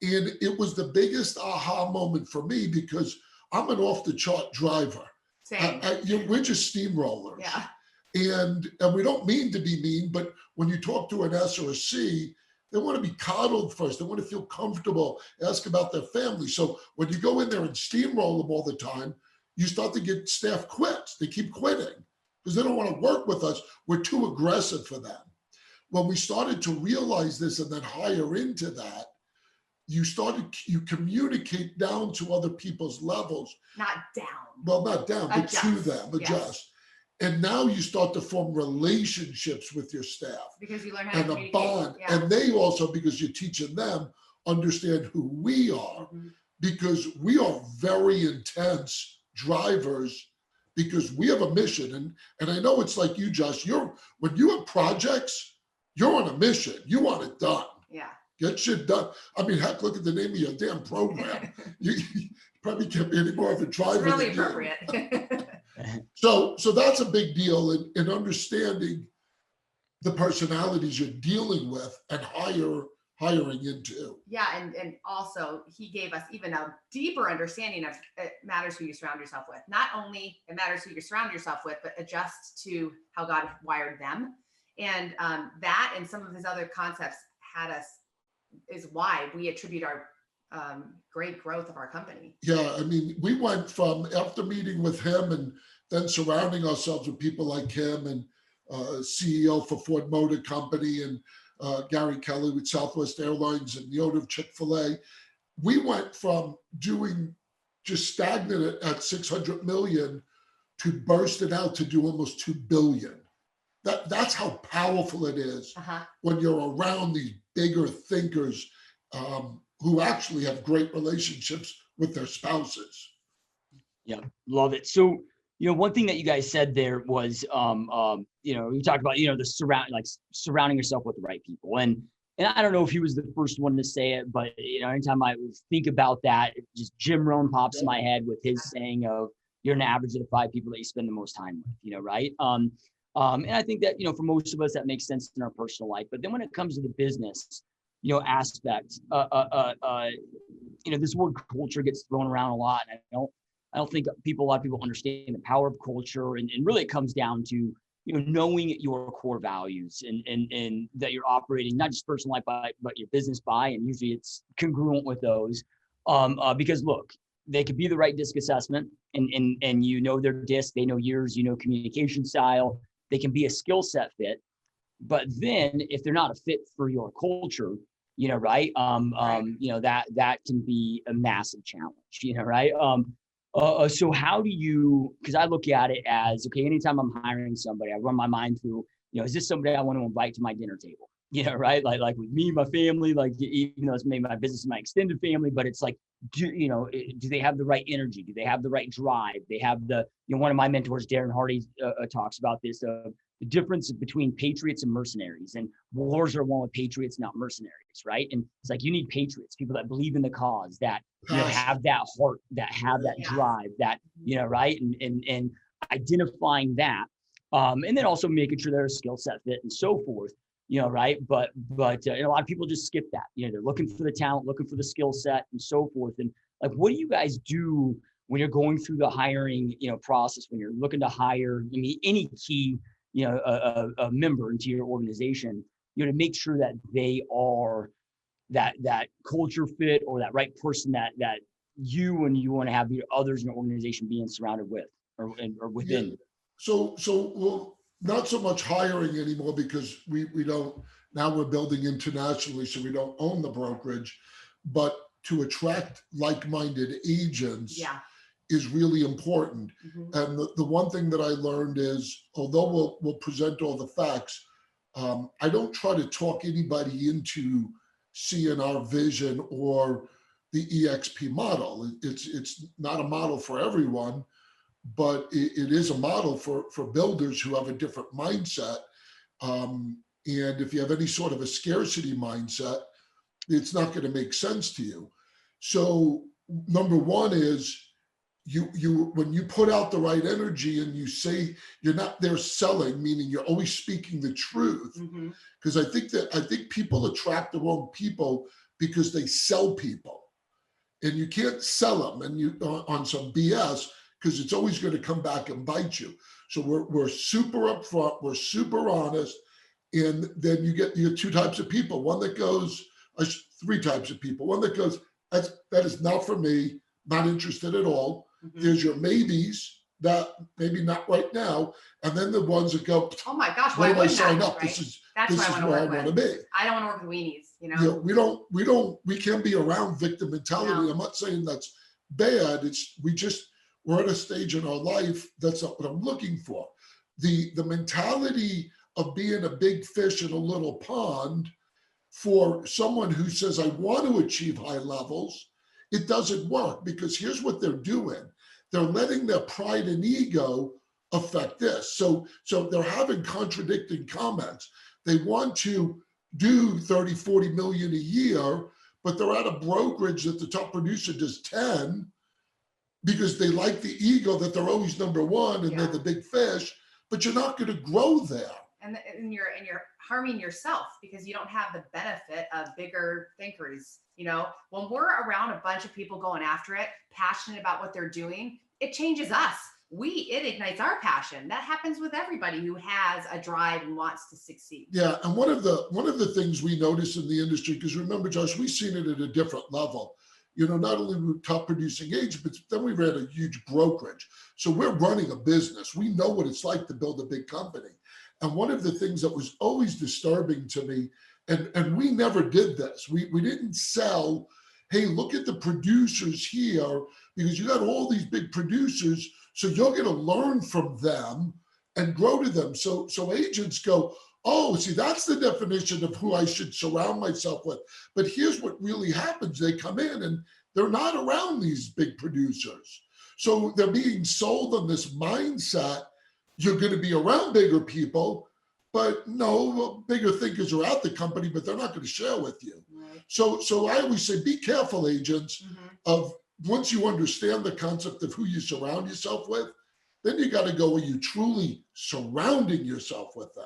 And it was the biggest aha moment for me, because I'm an off the chart driver. Same. We're just steamrollers. Yeah. And we don't mean to be mean, but when you talk to an S or a C, they want to be coddled first. They want to feel comfortable, ask about their family. So when you go in there and steamroll them all the time, you start to get staff quits. They keep quitting because they don't want to work with us. We're too aggressive for them. When we started to realize this and then hire into that, you communicate down to other people's levels. Not down. Well, not down, but Adjust. to them, adjust. Yes. And now you start to form relationships with your staff. Because you learn how to and a bond. Yeah. And they also, because you're teaching them, understand who we are. Mm-hmm. Because we are very intense drivers, because we have a mission. And I know it's like you, Josh, when you have projects, you're on a mission. You want it done. Yeah. Get shit done. I mean, heck, look at the name of your damn program. you probably can't be any more of a driver. It's really appropriate. So that's a big deal in understanding the personalities you're dealing with and hiring into. Yeah, and also he gave us even a deeper understanding of it matters who you surround yourself with. Not only it matters who you surround yourself with, but adjust to how God wired them. And that and some of his other concepts is why we attribute our great growth of our company. Yeah, I mean, we went from, after meeting with him and then surrounding ourselves with people like him and CEO for Ford Motor Company and Gary Kelly with Southwest Airlines and the owner of Chick-fil-A, we went from doing just stagnant at 600 million to bursting out to do almost 2 billion. That's how powerful it is when you're around these bigger thinkers who actually have great relationships with their spouses. Yeah, love it. So One thing that you guys said there was, you talked about, surrounding yourself with the right people. And I don't know if he was the first one to say it, but, anytime I think about that, just Jim Rohn pops in my head with his saying of, you're an average of the 5 people that you spend the most time with, right? And I think that, for most of us, that makes sense in our personal life. But then when it comes to the business, aspect, this word culture gets thrown around a lot. And I don't think a lot of people understand the power of culture. And really it comes down to, knowing your core values and that you're operating, not just personal life, but your business by, and usually it's congruent with those. Because look, they could be the right disc assessment and their disc, they know yours, communication style, they can be a skill set fit. But then if they're not a fit for your culture, right. That can be a massive challenge, right. So how do you, because I look at it as, okay, anytime I'm hiring somebody, I run my mind through, is this somebody I want to invite to my dinner table? Right. Like with me, my family, like, even though it's maybe my business and my extended family, but it's like, do they have the right energy? Do they have the right drive? They have one of my mentors, Darren Hardy, talks about this, the difference between patriots and mercenaries, and wars are won with patriots, not mercenaries. Right. And it's like, you need patriots, people that believe in the cause, that, have that heart, that have that drive, that, right. And identifying that, and then also making sure their skill set fit and so forth, right. But a lot of people just skip that, they're looking for the talent, looking for the skill set and so forth. And like, what do you guys do when you're going through the hiring, process, when you're looking to hire any key, a member into your organization, to make sure that they are that culture fit, or that right person that you want to have the others in your organization being surrounded with or within? Yeah. So well, not so much hiring anymore, because we don't, now we're building internationally, so we don't own the brokerage, but to attract like-minded agents is really important. And the one thing that I learned is, although we'll present all the facts, I don't try to talk anybody into seeing our vision or the EXP model. It's not a model for everyone, but it is a model for builders who have a different mindset. And if you have any sort of a scarcity mindset, it's not going to make sense to you. So number one is, you when you put out the right energy and you say you're not there selling, meaning you're always speaking the truth. Because I think people attract the wrong people because they sell people, and you can't sell them and you on some BS, because it's always going to come back and bite you. So we're super upfront, we're super honest, and then you get 2 types of people. One that goes, 3 types of people. One that goes, that is not for me, not interested at all. There's your maybes, that maybe not right now, and then the ones that go, oh my gosh, why why did I wouldn't sign I, up? right? This is That's where I want to be. I don't want to work with weenies, We can't be around victim mentality. No. I'm not saying that's bad. We're at a stage in our life, that's not what I'm looking for. The mentality of being a big fish in a little pond, for someone who says, I want to achieve high levels, it doesn't work, because here's what they're doing. They're letting their pride and ego affect this. So they're having contradicting comments. They want to do 30, 40 million a year, but they're at a brokerage that the top producer does 10, because they like the ego that they're always number one and they're the big fish, but you're not going to grow there. And you're harming yourself, because you don't have the benefit of bigger thinkers. When we're around a bunch of people going after it, passionate about what they're doing, it changes us. It ignites our passion. That happens with everybody who has a drive and wants to succeed. Yeah, and one of the things we notice in the industry, because remember, Josh, we've seen it at a different level. Not only we top producing agents, but then we ran a huge brokerage. So we're running a business. We know what it's like to build a big company. And one of the things that was always disturbing to me, and we never did this, we didn't sell, hey, look at the producers here, because you got all these big producers, so you're going to learn from them and grow to them. So agents go, oh, see, that's the definition of who I should surround myself with. But here's what really happens. They come in and they're not around these big producers. So they're being sold on this mindset. You're going to be around bigger people, but no, bigger thinkers are at the company, but they're not going to share with you. Right. So I always say, be careful, agents, Mm-hmm. of once you understand the concept of who you surround yourself with, then you got to go where you truly surrounding yourself with them.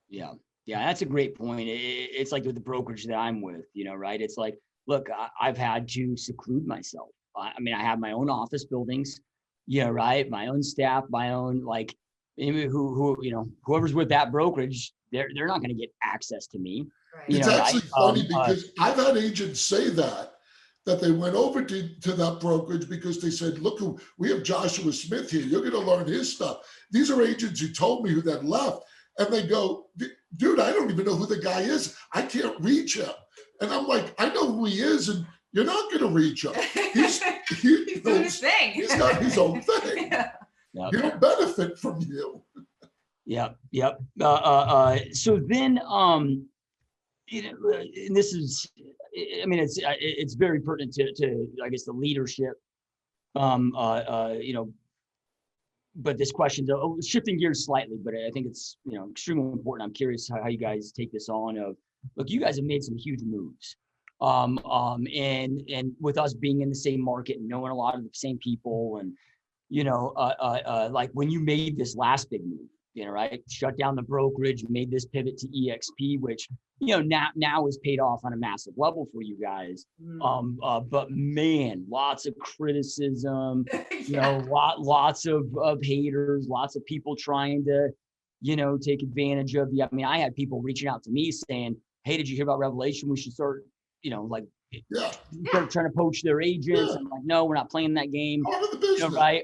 Yeah. Yeah. That's a great point. It's like with the brokerage that I'm with, right? It's like, look, I've had to seclude myself. I mean, I have my own office buildings, right? My own staff, my own, like, whoever's with that brokerage, they're not going to get access to me. Right. It's actually funny because I've had agents say that they went over to that brokerage because they said, look, we have Joshua Smith here. You're going to learn his stuff. These are agents who told me who that left. And they go, dude, I don't even know who the guy is. I can't reach him. And I'm like, I know who he is, and you're not going to reach him. He's doing his thing. He's got his own thing. Yep. He don't benefit from you. Yep. So then, and this is, I mean, it's very pertinent to I guess the leadership, but this question, shifting gears slightly, but I think it's, extremely important. I'm curious how you guys take this on. Look, you guys have made some huge moves, and with us being in the same market and knowing a lot of the same people, and like when you made this last big move, right, shut down the brokerage, made this pivot to EXP, which now is paid off on a massive level for you guys. But man, lots of criticism, lots of haters, lots of people trying to, take advantage of you. I mean, I had people reaching out to me saying, hey, did you hear about Revelation? We should start, start trying to poach their agents. Yeah. I'm like, no, we're not playing that game. Part of the business. Right.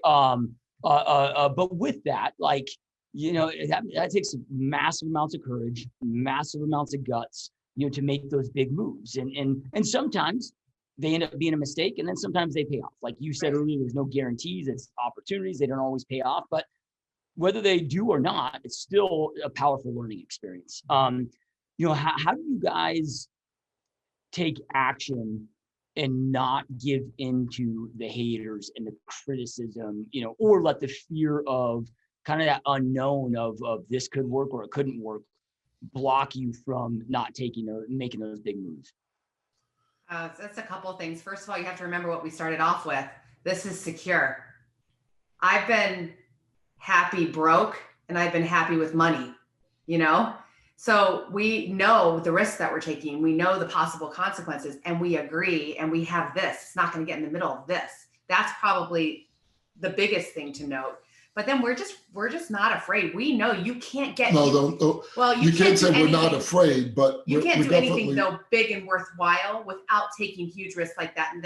But with that, like, that takes massive amounts of courage, massive amounts of guts, to make those big moves. And sometimes they end up being a mistake, and then sometimes they pay off. Like you said earlier, there's no guarantees. It's opportunities. They don't always pay off, but whether they do or not, it's still a powerful learning experience. How do you guys take action and not give into the haters and the criticism, or let the fear of kind of that unknown of this could work or it couldn't work block you from not making those big moves? That's a couple of things. First of all, you have to remember what we started off with. This is secure. I've been happy broke, and I've been happy with money, So we know the risks that we're taking. We know the possible consequences, and we agree, and we have this. It's not going to get in the middle of this. That's probably the biggest thing to note. But then we're just not afraid. We know you can't get. No. Well, you can't say we're not afraid, but you can't do anything though big and worthwhile without taking huge risks like that. And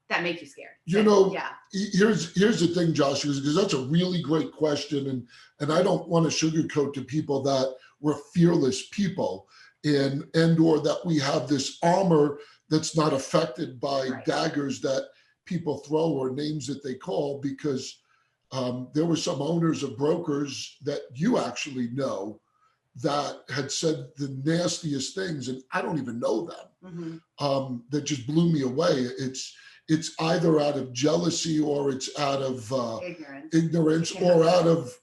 that make you scared. Here's the thing, Josh, because that's a really great question, and I don't want to sugarcoat to people that we're fearless people, and or that we have this armor that's not affected by daggers that people throw or names that they call, because there were some owners of brokers that you actually know that had said the nastiest things, and I don't even know them. That just blew me away. It's either out of jealousy, or it's out of ignorance, or out of,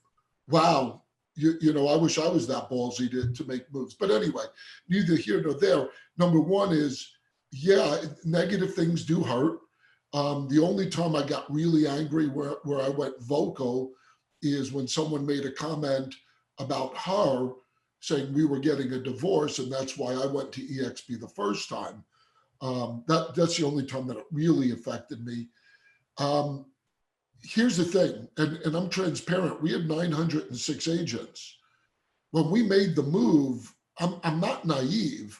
wow, I wish I was that ballsy to make moves. But anyway, neither here nor there. Number one is, negative things do hurt. The only time I got really angry where I went vocal is when someone made a comment about her saying we were getting a divorce, and that's why I went to EXP the first time. That's the only time that it really affected me. Here's the thing, and I'm transparent. We had 906 agents. When we made the move, I'm not naive.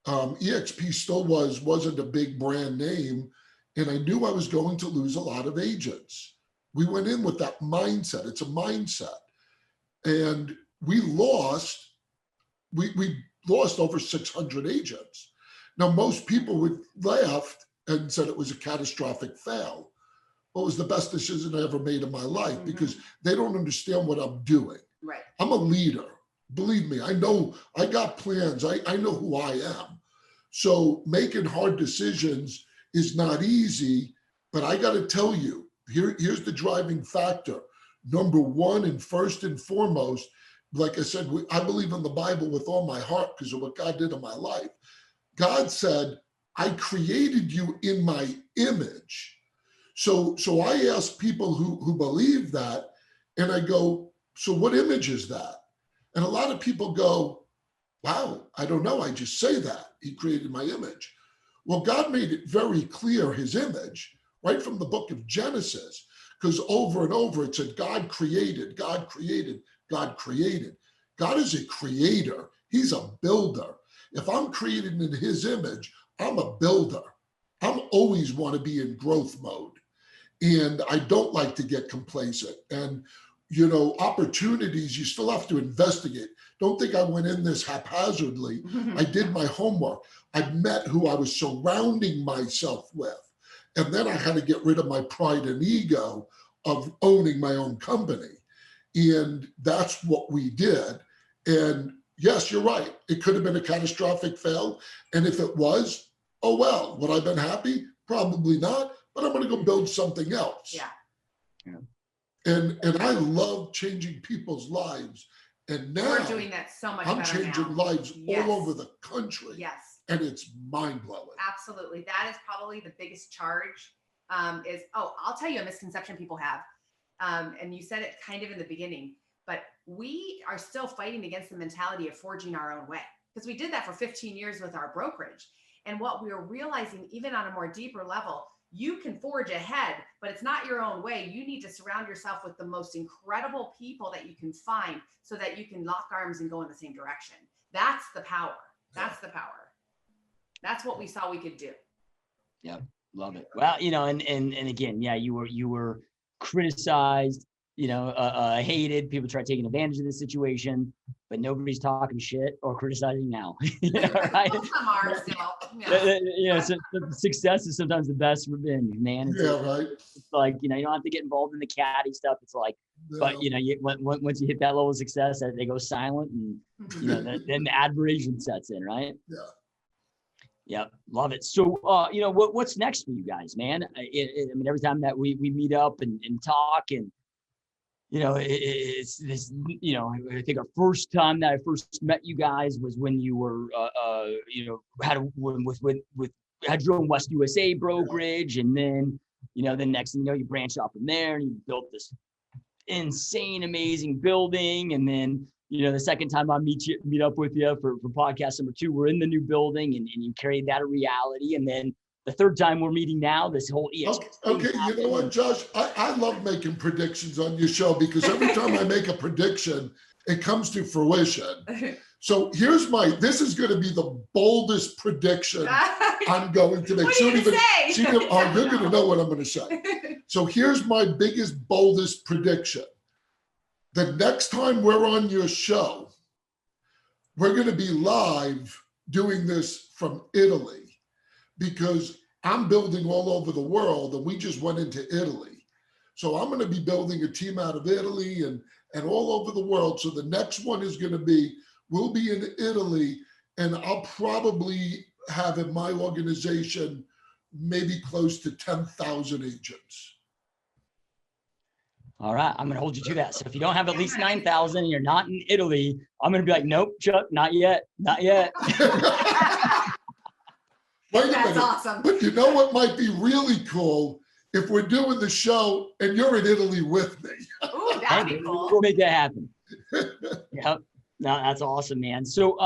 EXP still wasn't a big brand name, and I knew I was going to lose a lot of agents. We went in with that mindset. It's a mindset, and we lost over 600 agents. Now, most people would laugh and said it was a catastrophic fail. Well, it was the best decision I ever made in my life, because they don't understand what I'm doing. Right. I'm a leader. Believe me, I know I got plans. I know who I am. So making hard decisions is not easy, but I got to tell you, here's the driving factor. Number one, and first and foremost, like I said, I believe in the Bible with all my heart because of what God did in my life. God said, I created you in my image. So I ask people who believe that, and I go, so what image is that? And a lot of people go, wow, I don't know. I just say that. He created my image. Well, God made it very clear, his image, right from the book of Genesis, because over and over it said, God created, God created, God created. God is a creator. He's a builder. If I'm created in his image, I'm a builder. I'm always want to be in growth mode. And I don't like to get complacent. And, you know, opportunities, you still have to investigate. Don't think I went in this haphazardly. I did my homework. I met who I was surrounding myself with. And then I had to get rid of my pride and ego of owning my own company. And that's what we did. And yes, you're right. It could have been a catastrophic fail. And if it was, oh, well, would I have been happy? Probably not, but I'm going to go build something else. Yeah. And I love changing people's lives. And now we're doing that so much I'm better changing now. lives all over the country. Yes. And it's mind-blowing. Absolutely. That is probably the biggest charge I'll tell you a misconception people have. And you said it kind of in the beginning, but we are still fighting against the mentality of forging our own way, because we did that for 15 years with our brokerage. And what we are realizing, even on a more deeper level, you can forge ahead, but it's not your own way. You need to surround yourself with the most incredible people that you can find so that you can lock arms and go in the same direction. That's the power. That's the power. That's what we saw we could do. Yeah. Love it. Well, and again, yeah, you were criticized, hated. People try taking advantage of the situation, but nobody's talking shit or criticizing now. Right? Some are still. Yeah. So success is sometimes the best revenge, man. Right. It's like, you don't have to get involved in the catty stuff. It's like, but once you hit that level of success, they go silent, and then the admiration sets in, right? Yeah. Yep, love it. So, what's next for you guys, man? I mean, every time that we meet up and talk, and it's this. I think our first time that I first met you guys was when you were, had your own West USA brokerage, and then, then next thing you know, you branched off from there and you built this insane, amazing building, and then. The second time I meet up with you for podcast number 2, we're in the new building, and you carried that a reality. And then the third time we're meeting now, this whole EXP. Okay, you know what, Josh? I love making predictions on your show, because every time I make a prediction, it comes to fruition. So this is going to be the boldest prediction I'm going to make. What are you going to say? You're going to know what I'm going to say. So here's my biggest, boldest prediction. The next time we're on your show, we're going to be live doing this from Italy, because I'm building all over the world, and we just went into Italy. So I'm going to be building a team out of Italy and all over the world. So the next one is going to be, we'll be in Italy, and I'll probably have in my organization maybe close to 10,000 agents. All right, I'm going to hold you to that. So if you don't have at least 9,000 and you're not in Italy, I'm going to be like, nope, Chuck, not yet. Wait a minute. That's awesome. But you know what might be really cool? If we're doing the show and you're in Italy with me. Ooh, that'd be cool. We'll make that happen. Yep. No, that's awesome, man. So,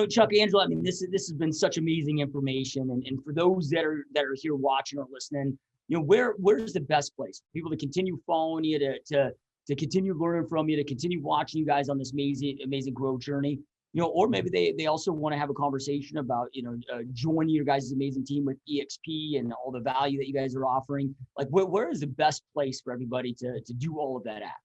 Chuck, Angela, I mean, this has been such amazing information. And for those that are here watching or listening, where's the best place for people to continue following you, to continue learning from you, to continue watching you guys on this amazing growth journey, or maybe they also want to have a conversation about, joining your guys' amazing team with EXP and all the value that you guys are offering. Like, where is the best place for everybody to do all of that at?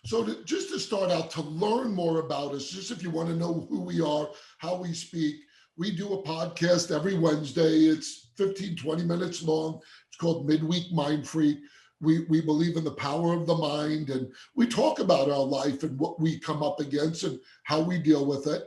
So just to start out, to learn more about us, just if you want to know who we are, how we speak, we do a podcast every Wednesday. It's 15, 20 minutes long. It's called Midweek Mind Freak. We believe in the power of the mind, and we talk about our life and what we come up against and how we deal with it.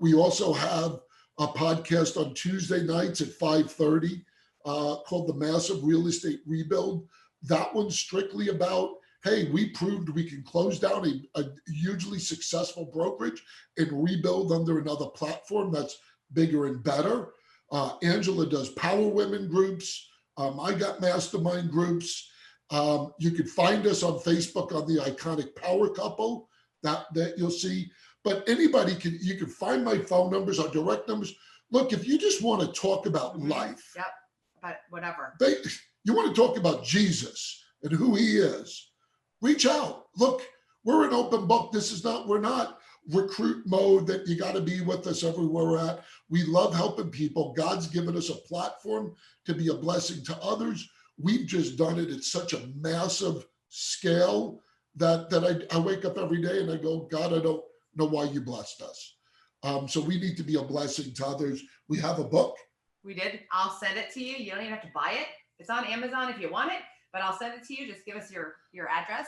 We also have a podcast on Tuesday nights at 5:30 called The Massive Real Estate Rebuild. That one's strictly about, hey, we proved we can close down a hugely successful brokerage and rebuild under another platform that's bigger and better. Angela does power women groups. I got mastermind groups. You can find us on Facebook on the Iconic Power Couple that you'll see. But anybody you can find my phone numbers, our direct numbers. Look, if you just want to talk about life, yep, but whatever. You want to talk about Jesus and who he is, reach out. Look, we're an open book. We're not recruit mode that you got to be with us everywhere we're at. We love helping people. God's given us a platform to be a blessing to others. We've just done it at such a massive scale that I wake up every day and I go, God, I don't know why you blessed us. So we need to be a blessing to others. We have a book. We did. I'll send it to you. You don't even have to buy it. It's on Amazon if you want it, but I'll send it to you. Just give us your address.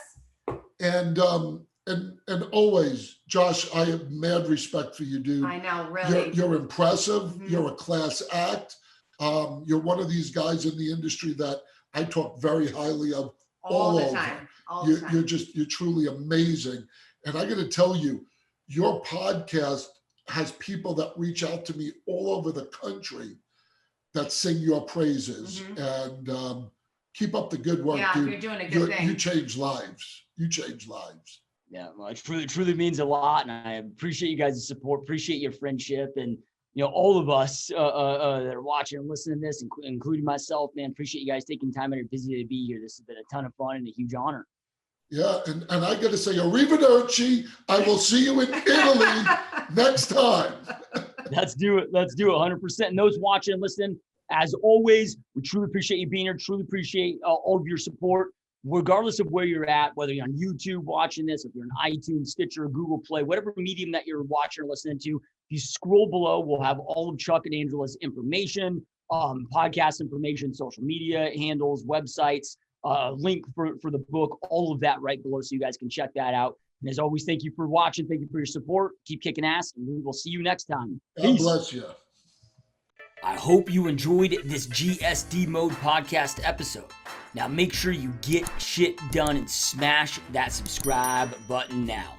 And always, Josh, I have mad respect for you, dude. I know, really. You're impressive. You're a class act. You're one of these guys in the industry that I talk very highly of all the time. You're truly amazing. And I got to tell you, your podcast has people that reach out to me all over the country that sing your praises. And keep up the good work, dude. You're doing a good thing. You change lives. Yeah, well, it truly means a lot, and I appreciate you guys' support, appreciate your friendship, and all of us that are watching and listening to this, including myself, man. Appreciate you guys taking time out of your busy day to be here. This has been a ton of fun and a huge honor. Yeah, and I got to say, arrivederci. I will see you in Italy next time. Let's do it 100%. And those watching and listening, as always, we truly appreciate you being here. Truly appreciate all of your support, regardless of where you're at, whether you're on YouTube watching this, if you're on iTunes, Stitcher, Google Play, whatever medium that you're watching or listening to. If you scroll below, we'll have all of Chuck and Angela's information, podcast information, social media handles, websites, link for the book, all of that right below so you guys can check that out. And as always, thank you for watching. Thank you for your support. Keep kicking ass, and we will see you next time. God bless you. I hope you enjoyed this GSD Mode podcast episode. Now make sure you get shit done and smash that subscribe button now.